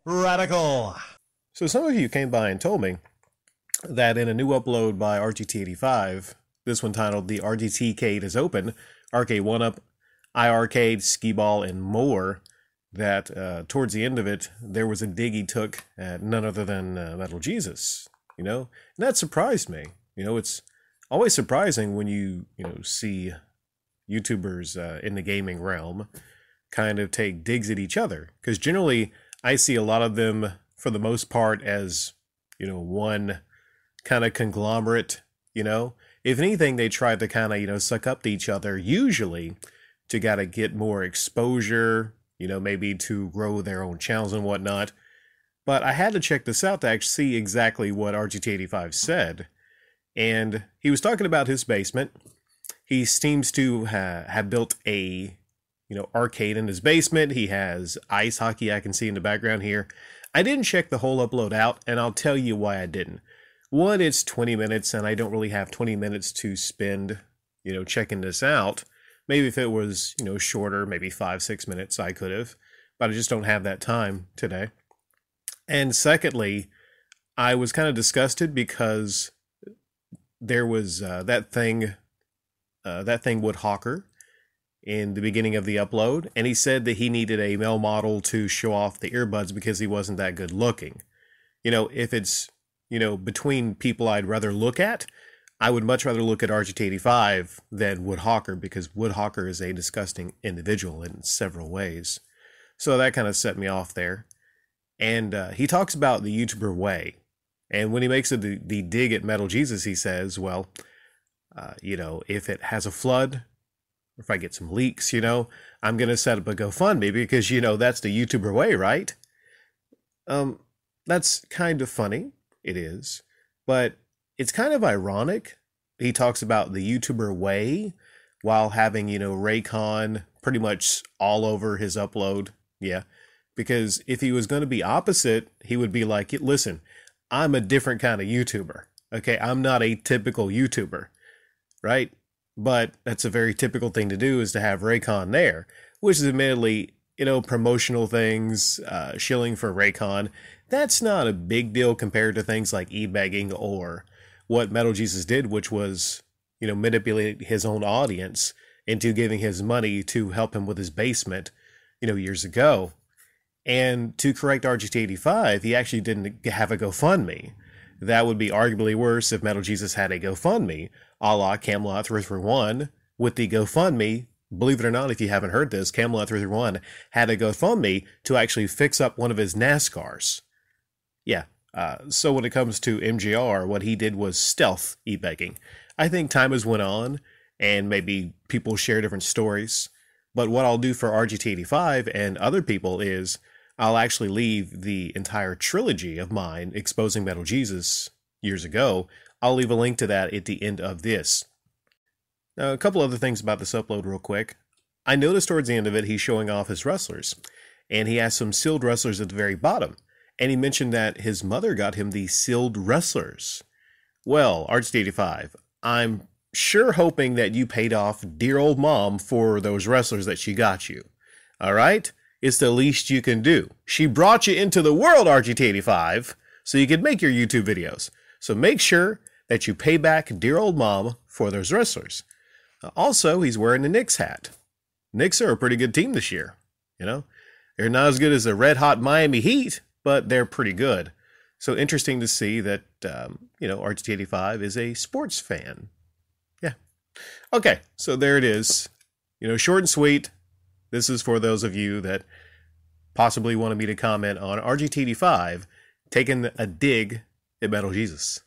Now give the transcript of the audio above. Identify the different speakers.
Speaker 1: Radical. So some of you came by and told me that in a new upload by RGT85, this one titled The RGT-cade is Open, Arcade 1-Up, iArcade, Skee Ball, and more, that towards the end of it, there was a dig he took at none other than Metal Jesus, and that surprised me. It's always surprising when you see YouTubers in the gaming realm kind of take digs at each other, because generally I see a lot of them, for the most part, as one kind of conglomerate. If anything, they try to kind of suck up to each other, usually to gotta get more exposure, maybe to grow their own channels and whatnot. But I had to check this out to actually see exactly what RGT85 said. And he was talking about his basement. He seems to have built a arcade in his basement. He has ice hockey I can see in the background here. I didn't check the whole upload out, and I'll tell you why I didn't. One, it's 20 minutes, and I don't really have 20 minutes to spend, checking this out. Maybe if it was, shorter, maybe 5-6 minutes, I could have. But I just don't have that time today. And secondly, I was kind of disgusted because there was that thing Woodhawker in the beginning of the upload, and he said that he needed a male model to show off the earbuds because he wasn't that good looking. If it's, between people I'd rather look at, I would much rather look at RGT85 than Woodhawker, because Woodhawker is a disgusting individual in several ways. So that kind of set me off there. And he talks about the YouTuber way. And when he makes the dig at Metal Jesus, he says, well, if it has a flood, or if I get some leaks, I'm going to set up a GoFundMe because, that's the YouTuber way, right? That's kind of funny. It is. But it's kind of ironic. He talks about the YouTuber way while having, Raycon pretty much all over his upload. Yeah. Because if he was going to be opposite, he would be like, listen, I'm a different kind of YouTuber. Okay. I'm not a typical YouTuber. Right. But that's a very typical thing to do, is to have Raycon there, which is admittedly, promotional things, shilling for Raycon. That's not a big deal compared to things like e-begging or what Metal Jesus did, which was, manipulate his own audience into giving his money to help him with his basement, years ago. And to correct RGT85, he actually didn't have a GoFundMe. That would be arguably worse if Metal Jesus had a GoFundMe, a la Camelot 331, with the GoFundMe. Believe it or not, if you haven't heard this, Camelot 331 had a GoFundMe to actually fix up one of his NASCARs. Yeah, so when it comes to MGR, what he did was stealth e-begging. I think time has went on, and maybe people share different stories. But what I'll do for RGT85 and other people is I'll actually leave the entire trilogy of mine exposing Metal Jesus years ago. I'll leave a link to that at the end of this. Now, a couple other things about this upload real quick. I noticed towards the end of it, he's showing off his wrestlers. And he has some sealed wrestlers at the very bottom. And he mentioned that his mother got him the sealed wrestlers. Well, RGT85, I'm sure hoping that you paid off dear old mom for those wrestlers that she got you. All right? It's the least you can do. She brought you into the world, RGT85, so you could make your YouTube videos. So make sure that you pay back dear old mom for those wrestlers. Also, he's wearing the Knicks hat. Knicks are a pretty good team this year. They're not as good as the red hot Miami Heat, but they're pretty good. So interesting to see that, RGT85 is a sports fan. Yeah. Okay, so there it is. Short and sweet. This is for those of you that possibly wanted me to comment on RGT85 taking a dig at Metal Jesus.